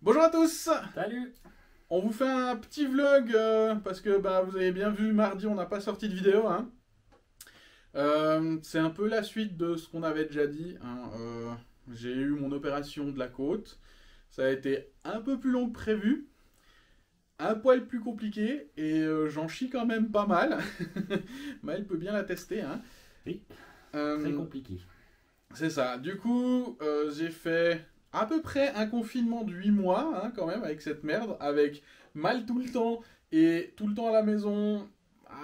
Bonjour à tous. Salut! On vous fait un petit vlog parce que vous avez bien vu, mardi on n'a pas sorti de vidéo. Hein. C'est un peu la suite de ce qu'on avait déjà dit. Hein. J'ai eu mon opération de la côte. Ça a été un peu plus long que prévu. Un poil plus compliqué. Et j'en chie quand même pas mal. Maël peut bien l'attester. Hein. Oui, très Euh, compliqué. c'est ça. Du coup, j'ai fait à peu près un confinement de 8 mois, hein, quand même, avec cette merde, avec mal tout le temps et tout le temps à la maison,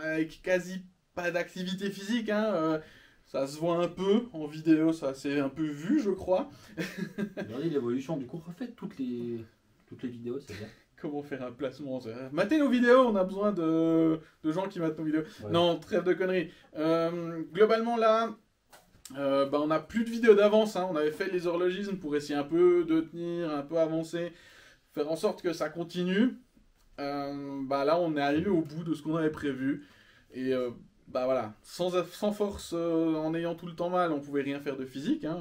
avec quasi pas d'activité physique. Hein, ça se voit un peu en vidéo, ça s'est un peu vu, je crois. Regardez l'évolution. Du coup, refaites toutes les vidéos, c'est bien. Comment faire un placement Matez nos vidéos, on a besoin de gens qui matent nos vidéos. Ouais. Non, trêve de conneries. Globalement, là, on n'a plus de vidéos d'avance. Hein. On avait fait les horlogismes pour essayer un peu de tenir, un peu avancer, faire en sorte que ça continue. Là, on est arrivé au bout de ce qu'on avait prévu. Et voilà, sans force, en ayant tout le temps mal, on pouvait rien faire de physique. Hein.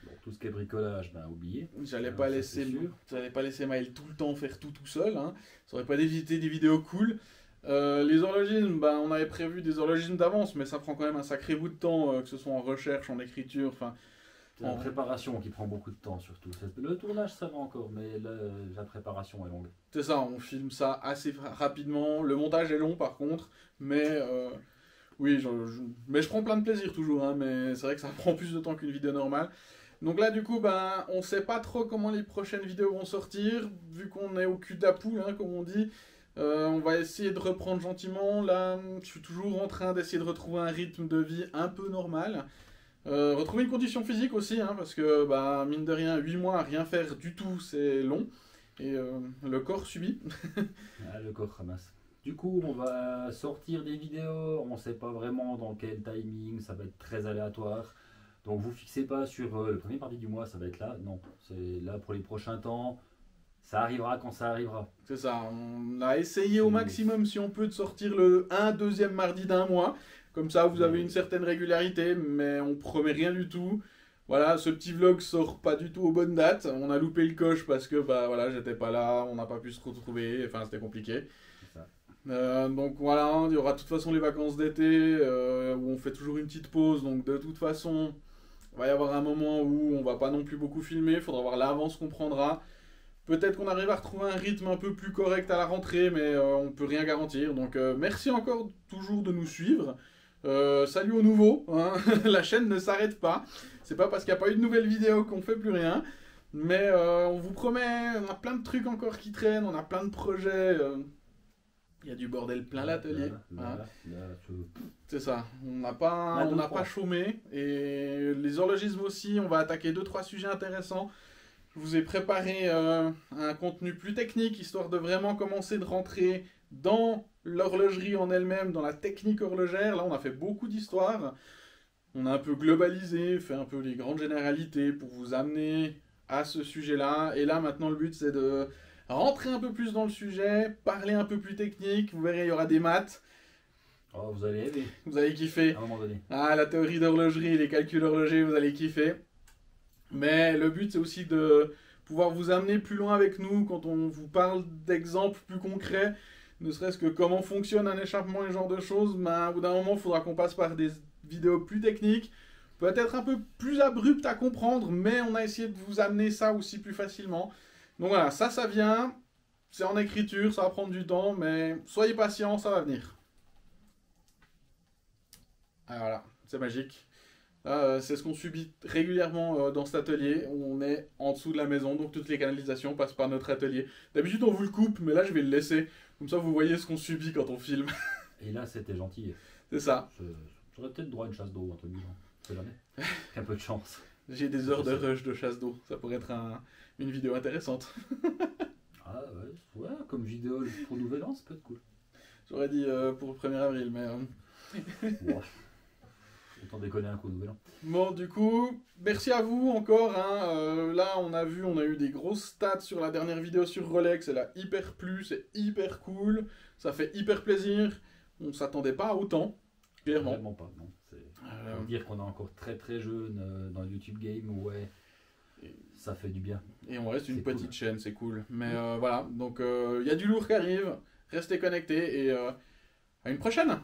Bon, tout ce qui est bricolage, oublié. J'allais Hein, pas ça, c'est laisser, sûr. j'allais pas laisser Maël tout le temps faire tout seul. Hein. Ça aurait pas évité des vidéos cool. Les horlogismes, on avait prévu des horlogismes d'avance, mais ça prend quand même un sacré bout de temps, que ce soit en recherche, en écriture, enfin. C'est la préparation qui prend beaucoup de temps, surtout. Le tournage, ça va encore, mais la préparation est longue. C'est ça, on filme ça assez rapidement. Le montage est long par contre, mais oui, mais je prends plein de plaisir toujours, hein, mais c'est vrai que ça prend plus de temps qu'une vidéo normale. Donc là, du coup, on sait pas trop comment les prochaines vidéos vont sortir, vu qu'on est au cul de la poule, hein, comme on dit. On va essayer de reprendre gentiment. Là, je suis toujours en train d'essayer de retrouver un rythme de vie un peu normal. Retrouver une condition physique aussi, hein, parce que mine de rien, 8 mois à rien faire du tout, c'est long. Et le corps subit. Ah, le corps ramasse. Du coup, on va sortir des vidéos. On ne sait pas vraiment dans quel timing. Ça va être très aléatoire. Donc, vous fixez pas sur le premier mardi du mois, ça va être là. Non, c'est là pour les prochains temps. Ça arrivera quand ça arrivera. C'est ça, on a essayé au maximum si on peut de sortir le un deuxième mardi d'un mois. Comme ça, vous avez une certaine régularité, mais on promet rien du tout. Voilà, ce petit vlog sort pas du tout aux bonnes dates. On a loupé le coche parce que voilà, j'étais pas là, on n'a pas pu se retrouver, enfin c'était compliqué. C'est ça. Donc voilà, il y aura de toute façon les vacances d'été où on fait toujours une petite pause. Donc de toute façon, il va y avoir un moment où on va pas non plus beaucoup filmer. Il faudra voir l'avance qu'on prendra. Peut-être qu'on arrive à retrouver un rythme un peu plus correct à la rentrée, mais on peut rien garantir. Donc merci encore toujours de nous suivre. Salut aux nouveaux, hein. La chaîne ne s'arrête pas. C'est pas parce qu'il n'y a pas eu de nouvelles vidéos qu'on fait plus rien. Mais on vous promet, on a plein de trucs encore qui traînent, on a plein de projets. Il y a du bordel plein l'atelier. Hein. C'est ça, on n'a pas chômé. Et les horlogismes aussi, on va attaquer 2-3 sujets intéressants. Je vous ai préparé un contenu plus technique, histoire de vraiment commencer de rentrer dans l'horlogerie en elle-même, dans la technique horlogère. Là, on a fait beaucoup d'histoires. On a un peu globalisé, fait un peu les grandes généralités pour vous amener à ce sujet-là. Et là, maintenant, le but, c'est de rentrer un peu plus dans le sujet, parler un peu plus technique. Vous verrez, il y aura des maths. Oh, vous allez aider. Vous allez kiffer. À un moment donné. Ah, la théorie d'horlogerie, les calculs horlogers, vous allez kiffer. Mais le but, c'est aussi de pouvoir vous amener plus loin avec nous quand on vous parle d'exemples plus concrets, ne serait-ce que comment fonctionne un échappement et ce genre de choses. Au bout d'un moment, il faudra qu'on passe par des vidéos plus techniques, peut-être un peu plus abruptes à comprendre, mais on a essayé de vous amener ça aussi plus facilement. Donc voilà, ça vient, c'est en écriture, ça va prendre du temps, mais soyez patients, ça va venir. Ah, voilà, c'est magique. C'est ce qu'on subit régulièrement dans cet atelier. On est en dessous de la maison, donc toutes les canalisations passent par notre atelier. D'habitude, on vous le coupe, mais là, je vais le laisser. Comme ça, vous voyez ce qu'on subit quand on filme. Et là, c'était gentil. C'est ça. J'aurais peut-être droit à une chasse d'eau, entre guillemets. C'est jamais. Avec un peu de chance. J'ai des heures de rush de chasse d'eau. Ça pourrait être une vidéo intéressante. Ah ouais, comme vidéo pour Nouvel An, ça peut être cool. J'aurais dit pour le 1er avril, mais... Wow. Autant déconner un coup, Nouvel An. Bon, du coup, merci à vous encore. Hein. Là, on a eu des grosses stats sur la dernière vidéo sur Rolex. Elle a hyper plu, c'est hyper cool. Ça fait hyper plaisir. On s'attendait pas à autant, clairement. Vraiment pas, non. C'est dire qu'on est encore très très jeune dans le YouTube game, ouais. Ça fait du bien. Et on reste une C'est petite cool. chaîne, c'est cool. Mais voilà, donc il y a du lourd qui arrive. Restez connectés et à une prochaine.